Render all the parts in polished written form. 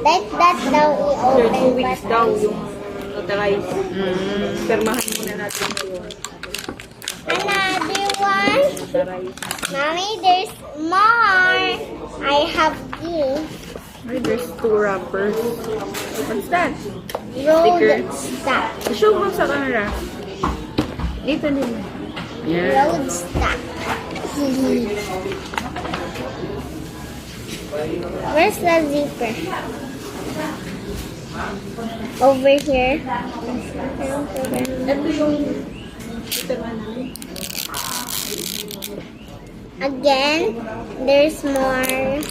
That daw i-open. 2 weeks daw yung notarize. Permahan muna natin ngayon. Another one. Notarize. Mommy, there's more. I have this. Ay, there's 2 wrappers. What's that? Road stock. Show mo sa camera. Dito din. Yeah. Road stock. Where's the zipper? Over here. Ito yung Again, there's more.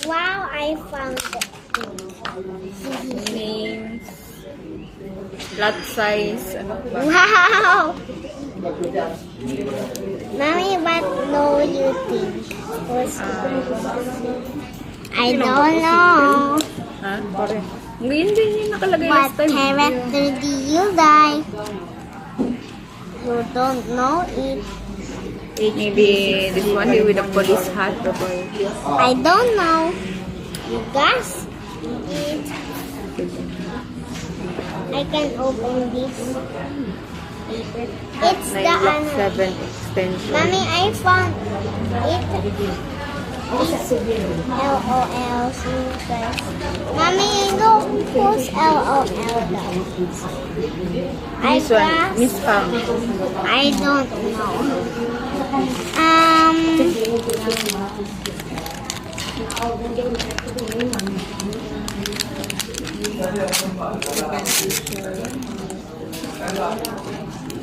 Wow, I found it. names, lot size, ano ba? Wow! Mommy, what do you think? I don't know. Ha? Pare. Hindi yung nakalagay What last time. character do you like? You don't know it. Maybe this one with a police hat. I don't know. You guys it. I can open this paper. It's the Block ano. 7 extension. Mommy, I found it. It's LOL. So guys. Mommy, look who's LOL though. This one, Miss Pam. I don't know.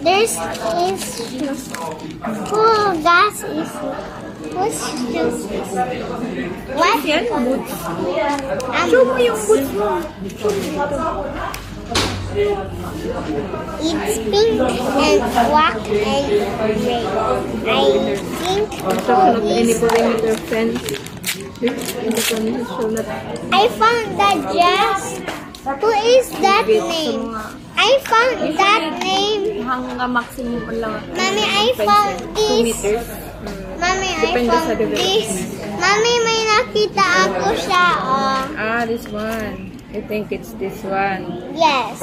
There's is who gas is who's shoes is what? Yan, boots. Show mo yung boots mo. It's pink and black and gray. I think Not any this. perimeter fence. I found that dress. Who is that name? I found that name. Hanggang maximum lang. Mommy, I found 2 this. meters. Mommy, I Depende sa found development. this. Mommy, may nakita ako siya. Oh. Ah, this one. I think it's this one. Yes.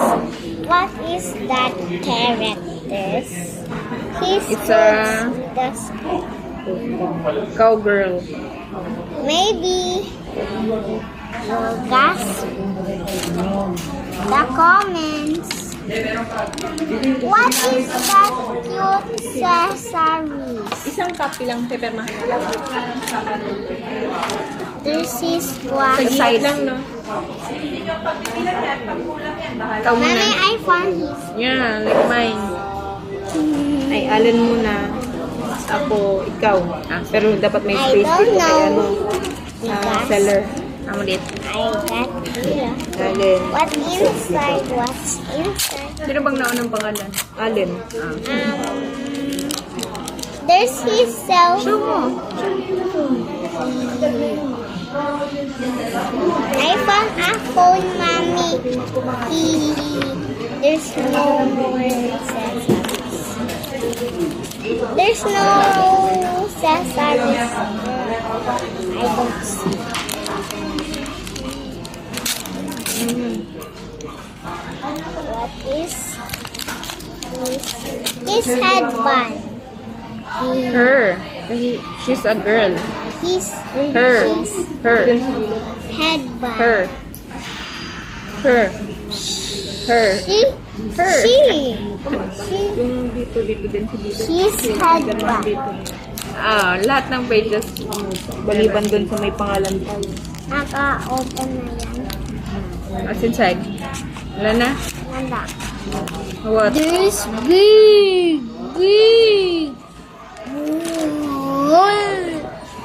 What is that character? It's a cowgirl. Maybe. Guys, the comments. What is that cute accessories? Isang copy lang, pepermahan lang. This is what. Sa side lang, no? Ikaw muna. Mommy, I found his. Yeah, like mine. Ay, Alan muna. Ako, ikaw. Ah, pero dapat may I space don't dito kay know. ano. Because Seller. Amo dit. I got here. Allen. What inside? What's inside? Sino bang naunang pangalan? Allen. Ah. There's his cell Show mo. I found a phone, Mommy. There's no more accessories. There's no accessories. I don't see. What is this? His headband. Her. She's a girl. His Her. Her. headband. Her. Her. Her. She. Her. She. Yung dito din si dito. She's headband. Ah, lahat ng pages baliban dun sa may pangalan tayo. Naka-open na yan. As inside. Wala na? Nanda. What? There's big.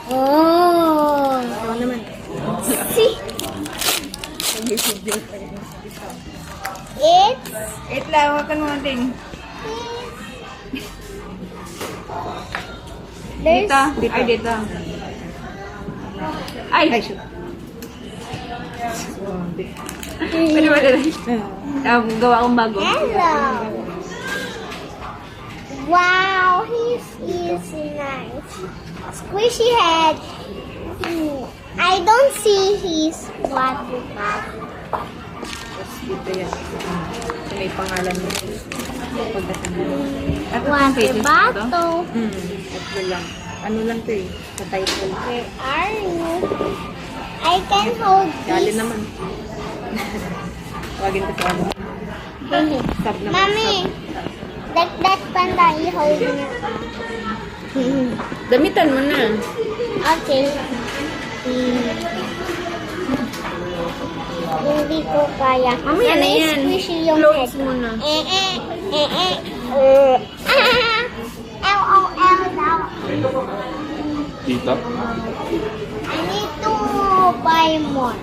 Oh. Ikaw naman. See? It's Wait lang, wakan mo ting. there's Dito. Ay, dito. Ay! shoot. Pwede ba dito? Gawa akong bago. hello. Wow, he's nice. Squishy head. I don't see his body. Tapos dito yan. So, may pangalan mo. Pagdating mo. At Water bottle. Ito lang. Ano lang to eh. Sa title. Where are you? I can hold Dali this. naman. Tawagin ko sa ano. Sab naman. Mommy, that panda i-hold niya. Damitan mo na. Okay. Hindi ko kaya. Mamaya na Mommy, yan. squishy yung Clothes head. muna. L. Tita? I need to buy more.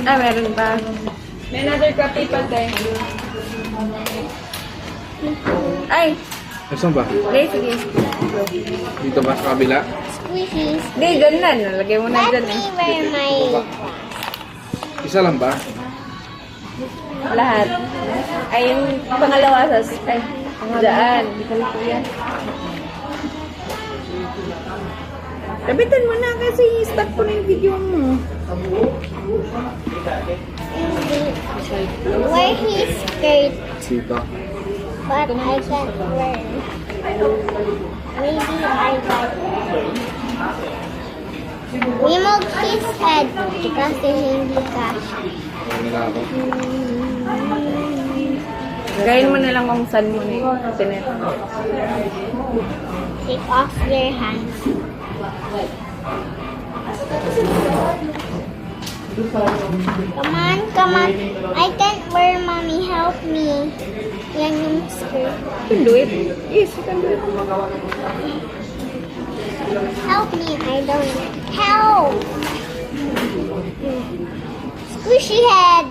Ah, meron ba? May another copy pa tayo. Ay! Saan ba? Sige. Dito ba sa kabila? Squishies. Hindi, dyan na. Nalagay mo na Let dyan me eh. wear my... Isa lang ba? Lahat. Ay, yung pangalawa sa... Ay, daan. Kabitan mo na kasi start ko na yung video mo. Wear his skirt, Tita. but I can't wear it. Maybe I got remove his head kasi hindi kasha. Ano na ako? Gayin mo na lang kung saan mo na yung tinet. Take off your hands. Come on. I can't wear, mommy. Help me. Yan yung skirt. You can do it. Yes, you can do it. Help me. I don't help. Squishy head.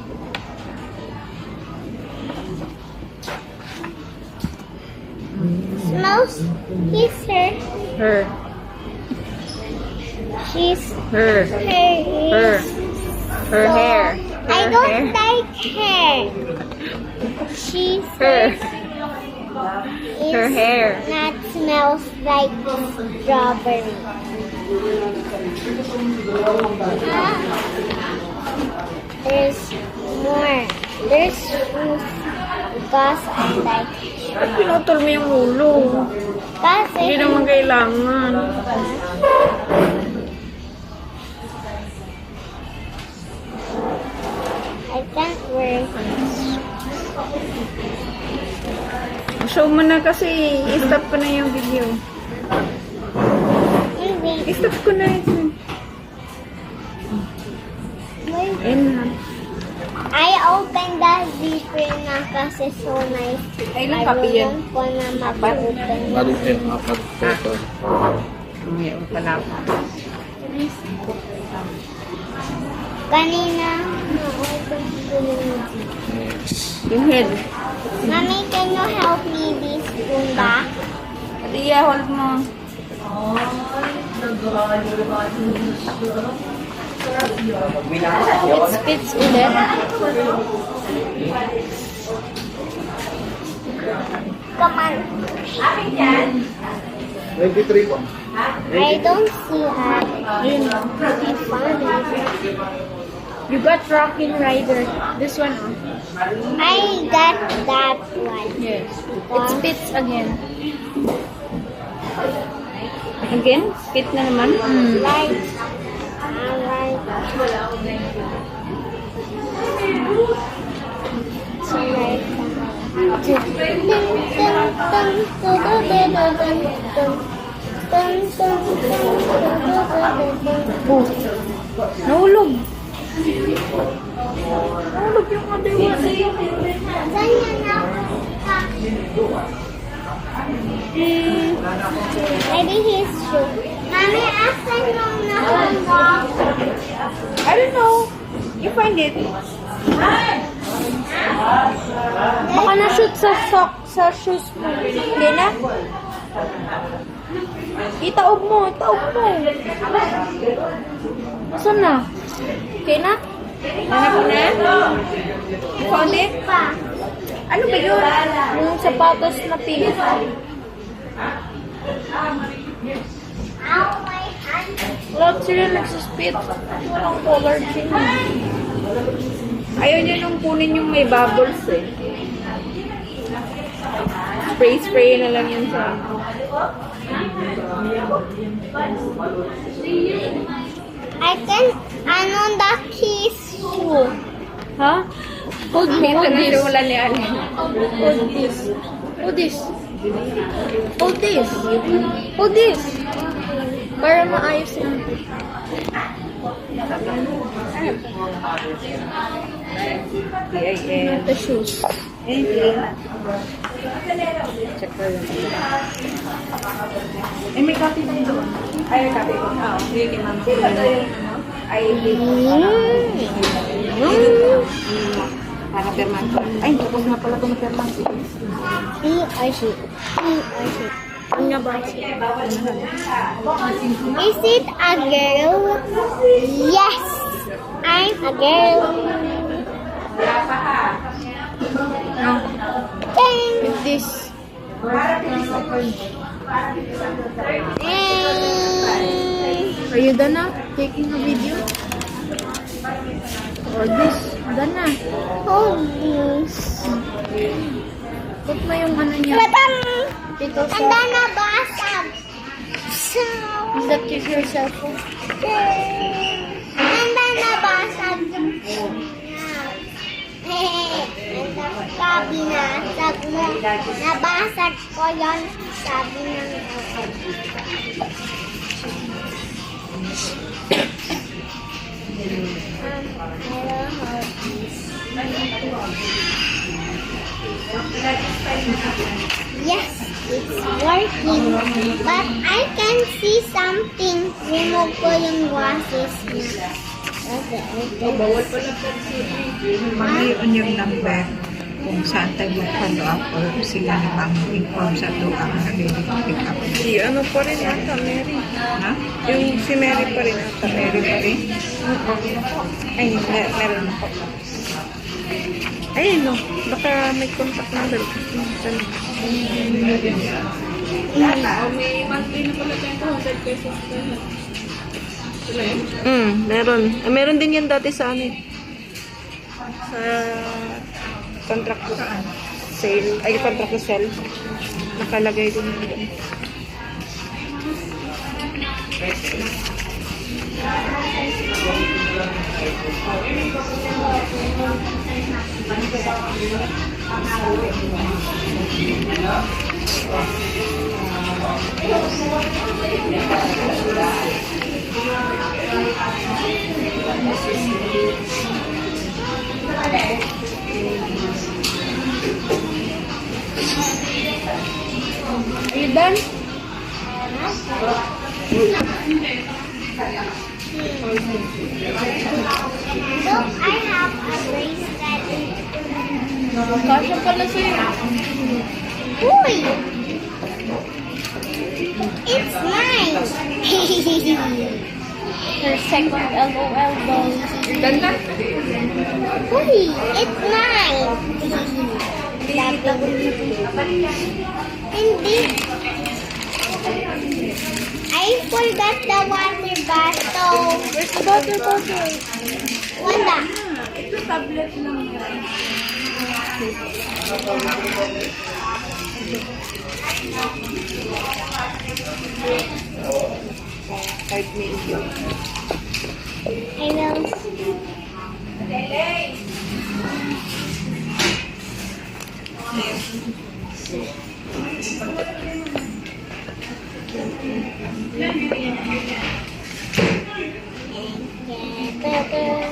Smells. He's her. Her. She's Her. her. Her hair. I Her don't hair. like hair. She's Her. is Her hair. not smells like strawberry. Ah, there's more. There's shoes because I like Ba't pinutol mo yung ulo? kasi Hindi naman kailangan. I can't wear Show mo na kasi i-stop ko na yung video. hindi. I-stop ko na ito. Ayun na. I opened the zipper na kasi so nice. Ay, ilang copy yan? Marunong ko na mag-open. Bali, apat total. Ngayon pala. Kanina, na-open ko yung zipper. Next. Yung head. Mommy, can you help me this bunda? At i-hold mo. It spits ulit. Come on. 23 po. I don't see her. I found it. You got Rockin' Rider. This one, oh. I got that one. Yes. It spits again. Again? Spit na naman? Like, alright. So like, Oh. Nahulog. Nahulog yung other one. saan yan napunta? Maybe his shoe. Mami, asan yung napunta? I don't know. You find it. Baka na-shoot sa sock, sa shoes mo. Hindi na? Itaob mo, itaob mo. Saan na? Okay na? Hanap mo na? You found it? Pa. Ano ba yun? Yung sapatos na pink. Wala sila nagsuspit. Walang color change. Ayaw niya nung kunin yung may bubbles eh. Spray na lang yun sa I can, the keys shoe. ha? Hold me, hold this. Wala ni Ali. Hold this. Hold this. Hold this. Hold this. Para maayos lang. The shoes. Check ko yun. Eh, may copy na doon. Ay, may copy ko. Oo. Hindi, ma'am. Ay, para perman. Ay, tapos na pala ito na perman. Ano ba? Is it a girl? Yes, I'm a girl. Dang. With this. Are you done now? Taking a video? Or this? Done na. Oh, this. Put mo yung ano niya. Batang. Dito sa... Anda na basag. So, Is that kiss your cellphone? anda na basag. Sabi na, sabi mo, nabasag ko yon, sabi ng yes, it's working, but I can see something. Remove ko yung glasses niya. Bawal pala po Mag-ion yung number kung saan tayo mag-follow up or sila na mag-inform sa doang na pick up. Si ano pa rin ata, Mary. Ha? Yung si Mary pa rin ata. Mary pa rin? Ay, meron ako. Ay, no. Baka may contact number. May monthly na pala 200 pesos. Meron. Meron din yan dati sa ano. Sa contract ko sale. Ay, contract ko sale. Nakalagay din yun. Are you done? Look, I have a bracelet. Kasha pala sa'yo. Uy! It's mine! Your second LOL ball. Done na? Uy! It's mine! Hindi. I forgot the water bottle. Where's the water bottle? Wala. Ito tablet lang yan. Kahit medyo. I will.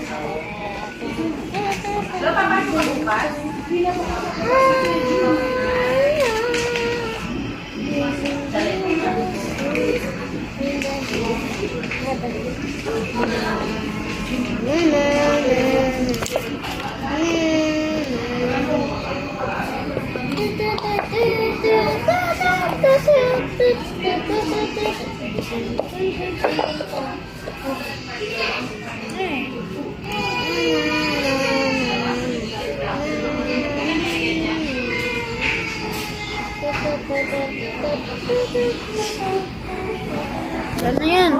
Ano yan?